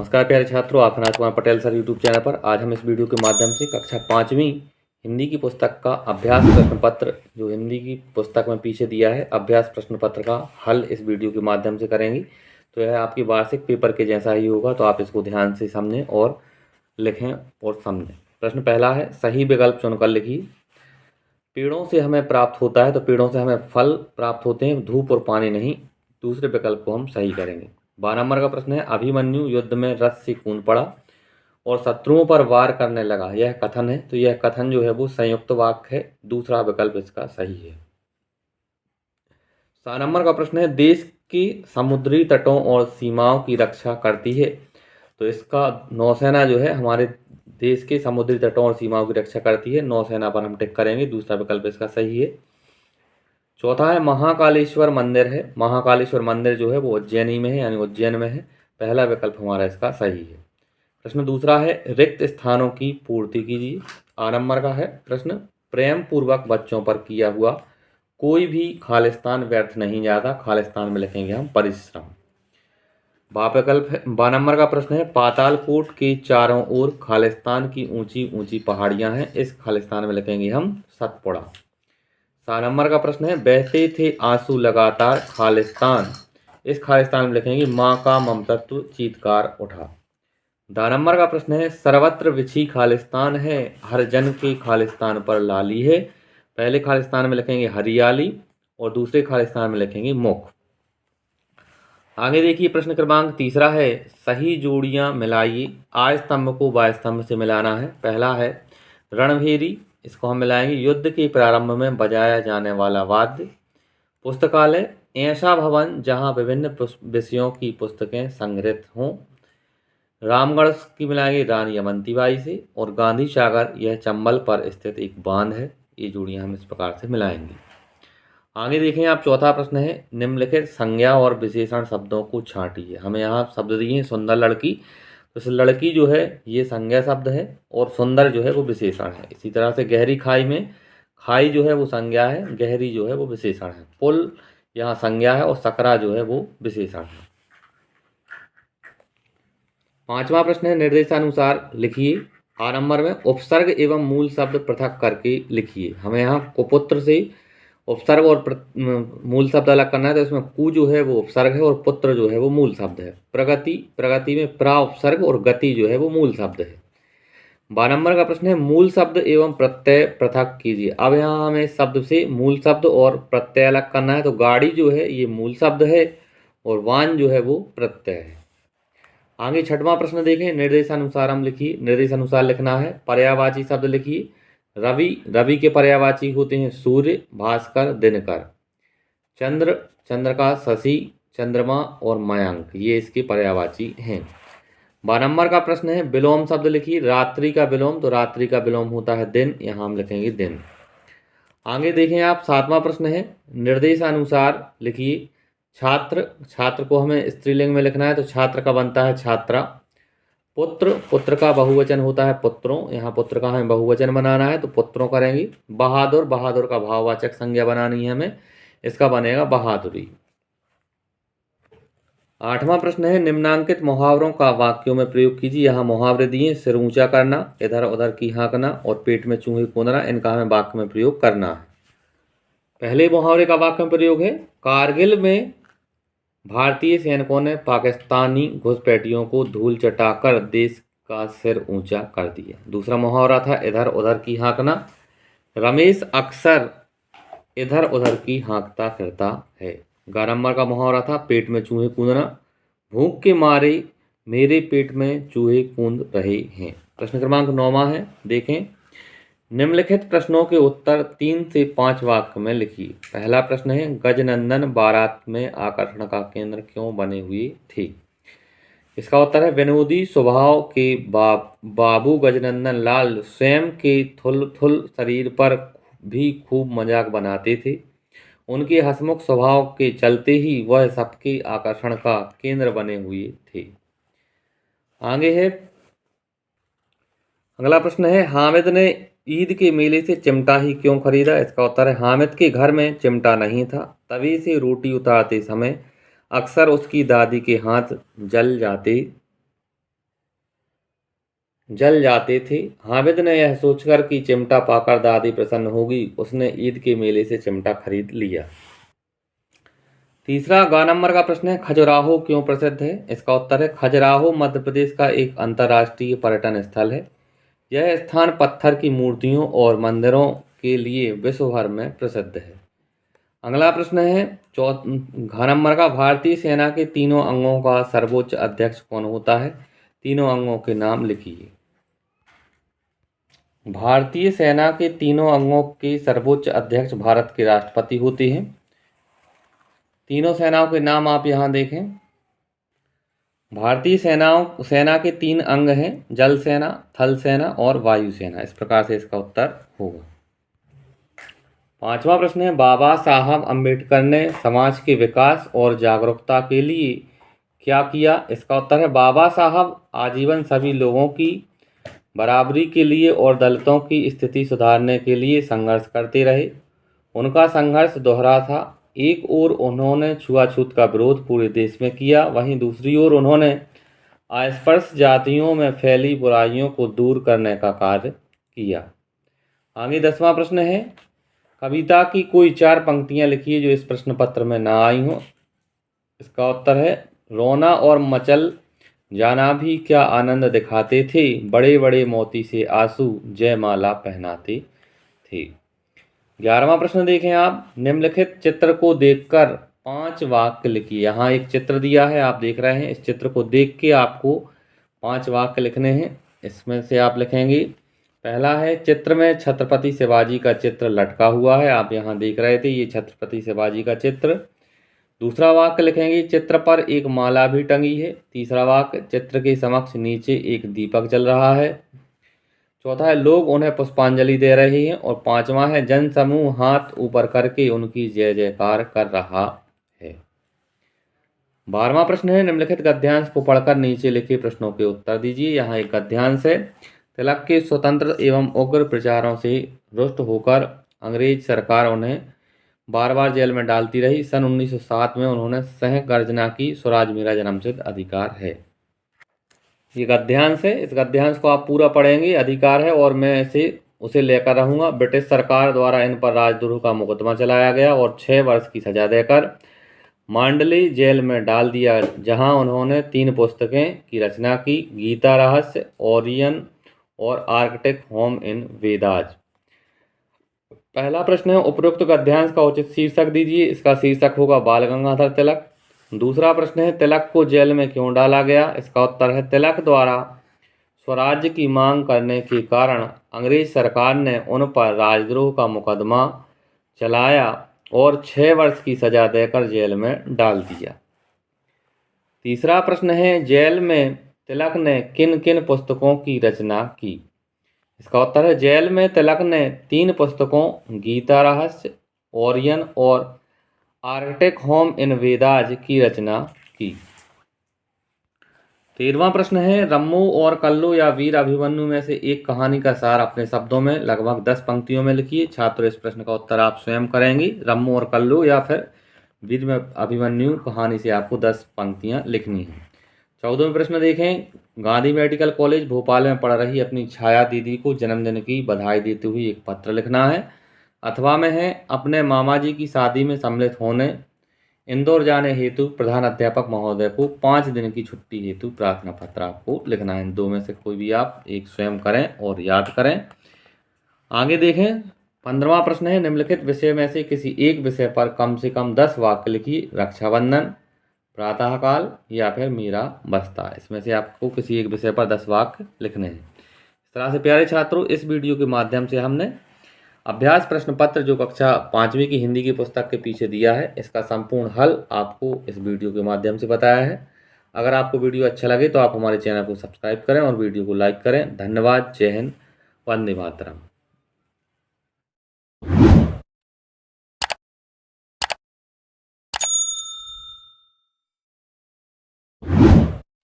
नमस्कार प्यारे छात्रों, आप Rajkumar Patel sir YouTube channel पर आज हम इस वीडियो के माध्यम से कक्षा 5वीं हिंदी की पुस्तक का अभ्यास प्रश्न पत्र जो हिंदी की पुस्तक में पीछे दिया है अभ्यास प्रश्न पत्र का हल इस वीडियो के माध्यम से करेंगे। तो यह आपकी वार्षिक पेपर के जैसा ही होगा, तो आप इसको ध्यान से समझें और लिखें और समझें। प्रश्न पहला है, सही विकल्प चुनकर लिखिए। पेड़ों से हमें प्राप्त होता है, तो पेड़ों से हमें फल प्राप्त होते हैं, धूप और पानी नहीं। दूसरे विकल्प को हम सही करेंगे। 12 नंबर का प्रश्न है, अभिमन्यु युद्ध में रथ से कूद पड़ा और शत्रुओं पर वार करने लगा, यह कथन है। तो यह कथन जो है वो संयुक्त वाक्य है, दूसरा विकल्प इसका सही है। 7 नंबर का प्रश्न है, देश के समुद्री तटों और सीमाओं की रक्षा करती है। तो इसका नौसेना जो है हमारे देश के समुद्री तटों और सीमाओं की रक्षा करती है, नौसेना पर हम टिक करेंगे, दूसरा विकल्प इसका सही है। चौथा है, महाकालेश्वर मंदिर है। महाकालेश्वर मंदिर जो है वो उज्जैनी में है, यानी उज्जैन में है, पहला विकल्प हमारा इसका सही है। प्रश्न दूसरा है, रिक्त स्थानों की पूर्ति कीजिए। 8 नंबर का है प्रश्न, प्रेम पूर्वक बच्चों पर किया हुआ कोई भी खालिस्तान व्यर्थ नहीं जाता, खालिस्तान में लिखेंगे हम परिश्रम। विकल्प है। 12 नंबर का प्रश्न है, पातालकोट के चारों ओर खालिस्तान की ऊंची ऊंची पहाड़ियां हैं, इस खालिस्तान में लिखेंगे हम सतपुड़ा। 7 नंबर का प्रश्न है, बहते थे आंसू लगातार खालिस्तान, इस खालिस्तान में लिखेंगे माँ का ममतत्व चीतकार उठा। 10 नंबर का प्रश्न है, सर्वत्र विछी खालिस्तान है, हर जन के खालिस्तान पर लाली है, पहले खालिस्तान में लिखेंगे हरियाली और दूसरे खालिस्तान में लिखेंगे मुख। आगे देखिए प्रश्न क्रमांक तीसरा है, सही जोड़ियां मिलाइए। आ स्तंभ को बा स्तंभ से मिलाना है। पहला है रणभेरी, इसको हम मिलाएंगे युद्ध के प्रारंभ में बजाया जाने वाला वाद्य। पुस्तकालय, ऐसा भवन जहां विभिन्न विषयों की पुस्तकें संग्रहित हों। रामगढ़ की मिलाएंगे रानी अवंतीबाई से। और गांधी सागर, यह चंबल पर स्थित एक बांध है। ये जोड़ियां हम इस प्रकार से मिलाएंगे। आगे देखें आप, चौथा प्रश्न है, निम्नलिखित संज्ञा और विशेषण शब्दों को छांटिए। हमें यहाँ शब्द दिए हैं सुंदर लड़की, तो इस लड़की जो है ये संज्ञा शब्द है और सुंदर जो है वो विशेषण है। इसी तरह से गहरी खाई में, खाई जो है वो संज्ञा है, गहरी जो है वो विशेषण है। पुल यहाँ संज्ञा है और सकरा जो है वो विशेषण है। 5वां प्रश्न है, निर्देशानुसार लिखिए। 8 नंबर में उपसर्ग एवं मूल शब्द पृथक करके लिखिए। हमें यहाँ कुपुत्र से उपसर्ग और मूल शब्द अलग करना है, तो इसमें कु जो है वो उपसर्ग है और पुत्र जो है वो मूल शब्द है। प्रगति, प्रगति में प्रा उपसर्ग और गति जो है वो मूल शब्द है। 12 नंबर का प्रश्न है, मूल शब्द एवं प्रत्यय पृथक कीजिए। अब यहाँ हमें शब्द से मूल शब्द और प्रत्यय अलग करना है, तो गाड़ी जो है ये मूल शब्द है और वान जो है वो प्रत्यय है। आगे 6वां प्रश्न देखें, निर्देशानुसार हम लिखिए। निर्देशानुसार लिखना है, पर्यायवाची शब्द लिखिए। रवि, रवि के पर्यायवाची होते हैं सूर्य, भास्कर, दिनकर। चंद्र, चंद्र का शशि, चंद्रमा और मयंक, ये इसके पर्यायवाची हैं। 12 नंबर का प्रश्न है, विलोम शब्द लिखिए। रात्रि का विलोम, तो रात्रि का विलोम होता है दिन, यहाँ हम लिखेंगे दिन। आगे देखें आप, 7वां प्रश्न है, निर्देशानुसार लिखिए। छात्र, छात्र को हमें स्त्रीलिंग में लिखना है, तो छात्र का बनता है छात्रा। पुत्र, पुत्र का बहुवचन होता है पुत्रों, यहाँ पुत्र का हमें बहुवचन बनाना है, तो पुत्रों करेंगे। बहादुर, बहादुर का भाववाचक संज्ञा बनानी है हमें, इसका बनेगा बहादुरी। 8वां प्रश्न है, निम्नांकित मुहावरों का वाक्यों में प्रयोग कीजिए। यहाँ मुहावरे दिए, सिर ऊंचा करना, इधर उधर की हाँकना और पेट में चूहे कूदना, इनका हमें वाक्य में प्रयोग करना है। पहले मुहावरे का वाक्य में प्रयोग है, कारगिल में भारतीय सैनिकों ने पाकिस्तानी घुसपैठियों को धूल चटाकर देश का सिर ऊंचा कर दिया। दूसरा मुहावरा था, इधर उधर की हाँकना। रमेश अक्सर इधर उधर की हाँकता फिरता है। 11 नंबर का मुहावरा था, पेट में चूहे कूदना। भूख के मारे मेरे पेट में चूहे कूद रहे हैं। प्रश्न क्रमांक 9वां है, देखें। निम्नलिखित प्रश्नों के उत्तर 3 से 5 वाक्य में लिखिए। पहला प्रश्न है, गजनंदन बारात में आकर्षण का केंद्र क्यों बने हुए थे? इसका उत्तर है, विनोदी स्वभाव के बाबू गजनंदन लाल स्वयं के थुल शरीर पर भी खूब मजाक बनाते थे। उनके हंसमुख स्वभाव के चलते ही वह सबके आकर्षण का केंद्र बने हुए थे। आगे है, अगला प्रश्न है, हामिद ने ईद के मेले से चिमटा ही क्यों खरीदा? इसका उत्तर है, हामिद के घर में चिमटा नहीं था, तवे से रोटी उतारते समय अक्सर उसकी दादी के हाथ जल जाते जल जाते थे। हामिद ने यह सोचकर कि चिमटा पाकर दादी प्रसन्न होगी, उसने ईद के मेले से चिमटा खरीद लिया। तीसरा ग नंबर का प्रश्न है, खजुराहो क्यों प्रसिद्ध है? इसका उत्तर है, खजुराहो मध्य प्रदेश का एक अंतर्राष्ट्रीय पर्यटन स्थल है। यह स्थान पत्थर की मूर्तियों और मंदिरों के लिए विश्व भर में प्रसिद्ध है। अगला प्रश्न है घ नंबर का, भारतीय सेना के तीनों अंगों का सर्वोच्च अध्यक्ष कौन होता है? तीनों अंगों के नाम लिखिए। भारतीय सेना के तीनों अंगों के सर्वोच्च अध्यक्ष भारत के राष्ट्रपति होते हैं। तीनों सेनाओं के नाम आप यहाँ देखें। भारतीय सेना के 3 अंग हैं, जल सेना, थल सेना और वायु सेना। इस प्रकार से इसका उत्तर होगा। 5वां प्रश्न है, बाबा साहब अम्बेडकर ने समाज के विकास और जागरूकता के लिए क्या किया? इसका उत्तर है, बाबा साहब आजीवन सभी लोगों की बराबरी के लिए और दलितों की स्थिति सुधारने के लिए संघर्ष करते रहे। उनका संघर्ष दोहरा था। एक ओर उन्होंने छुआछूत का विरोध पूरे देश में किया, वहीं दूसरी ओर उन्होंने अस्पृश्य जातियों में फैली बुराइयों को दूर करने का कार्य किया। आगे 10वां प्रश्न है, कविता की कोई 4 पंक्तियां लिखिए जो इस प्रश्न पत्र में ना आई हों। इसका उत्तर है, रोना और मचल जाना भी क्या आनंद दिखाते थे, बड़े बड़े मोती से आंसू जयमाला पहनाते थे। 11वां प्रश्न देखें आप, निम्नलिखित चित्र को देखकर 5 वाक्य लिखिए। यहाँ एक चित्र दिया है, आप देख रहे हैं। इस चित्र को देख के आपको 5 वाक्य लिखने हैं। इसमें से आप लिखेंगे, पहला है, चित्र में छत्रपति शिवाजी का चित्र लटका हुआ है। आप यहाँ देख रहे थे, ये छत्रपति शिवाजी का चित्र। दूसरा वाक्य लिखेंगे, चित्र पर एक माला भी टंगी है। तीसरा वाक्य, चित्र के समक्ष नीचे एक दीपक जल रहा है। चौथा है, लोग उन्हें पुष्पांजलि दे रहे हैं। और 5वां है, जन समूह हाथ ऊपर करके उनकी जय जयकार कर रहा है। 12वां प्रश्न है, निम्नलिखित गद्यांश को पढ़कर नीचे लिखे प्रश्नों के उत्तर दीजिए। यहाँ एक गद्यांश है, तिलक के स्वतंत्र एवं उग्र प्रचारों से रुष्ट होकर अंग्रेज सरकार उन्हें बार बार जेल में डालती रही। सन 1907 में उन्होंने सह गर्जना की, स्वराज मेरा जन्मसिद्ध अधिकार है। ये गद्यांश है, इस गद्यांश को आप पूरा पढ़ेंगे। अधिकार है और मैं उसे लेकर रहूँगा। ब्रिटिश सरकार द्वारा इन पर राजद्रोह का मुकदमा चलाया गया और 6 वर्ष की सजा देकर मांडली जेल में डाल दिया, जहां उन्होंने 3 पुस्तकें की रचना की, गीता रहस्य, ओरियन और आर्कटिक होम इन वेदाज। पहला प्रश्न है, उपरोक्त गद्यांश का उचित शीर्षक दीजिए। इसका शीर्षक होगा बाल गंगाधर तिलक। दूसरा प्रश्न है, तिलक को जेल में क्यों डाला गया? इसका उत्तर है, तिलक द्वारा स्वराज्य की मांग करने के कारण अंग्रेज सरकार ने उन पर राजद्रोह का मुकदमा चलाया और 6 वर्ष की सजा देकर जेल में डाल दिया। तीसरा प्रश्न है, जेल में तिलक ने किन किन पुस्तकों की रचना की? इसका उत्तर है, जेल में तिलक ने 3 पुस्तकों, गीता रहस्य, ओरियन और आर्कटिक होम इन वेदाज की रचना की। 13वां प्रश्न है, रम्मू और कल्लू या वीर अभिमन्यु में से एक कहानी का सार अपने शब्दों में लगभग 10 पंक्तियों में लिखिए। छात्र, इस प्रश्न का उत्तर आप स्वयं करेंगे। रम्मू और कल्लू या फिर वीर अभिमन्यु कहानी से आपको 10 पंक्तियां लिखनी हैं। 14वां प्रश्न देखें, गांधी मेडिकल कॉलेज भोपाल में पढ़ रही अपनी छाया दीदी को जन्मदिन की बधाई देते हुए एक पत्र लिखना है। अथवा में है, अपने मामा जी की शादी में सम्मिलित होने इंदौर जाने हेतु प्रधान अध्यापक महोदय को 5 दिन की छुट्टी हेतु प्रार्थना पत्र आपको लिखना है। इन 2 में से कोई भी आप एक स्वयं करें और याद करें। आगे देखें, 15वां प्रश्न है, निम्नलिखित विषय में से किसी एक विषय पर कम से कम 10 वाक्य लिखिए। रक्षाबंधन, प्रातःकाल या फिर मीरा बस्ता। इसमें से आपको किसी एक विषय पर 10 वाक्य लिखने हैं। इस तरह से प्यारे छात्रों, इस वीडियो के माध्यम से हमने अभ्यास प्रश्न पत्र जो कक्षा 5वीं की हिंदी की पुस्तक के पीछे दिया है, इसका संपूर्ण हल आपको इस वीडियो के माध्यम से बताया है। अगर आपको वीडियो अच्छा लगे तो आप हमारे चैनल को सब्सक्राइब करें और वीडियो को लाइक करें। धन्यवाद। जय हिंद, वंदे मातरम।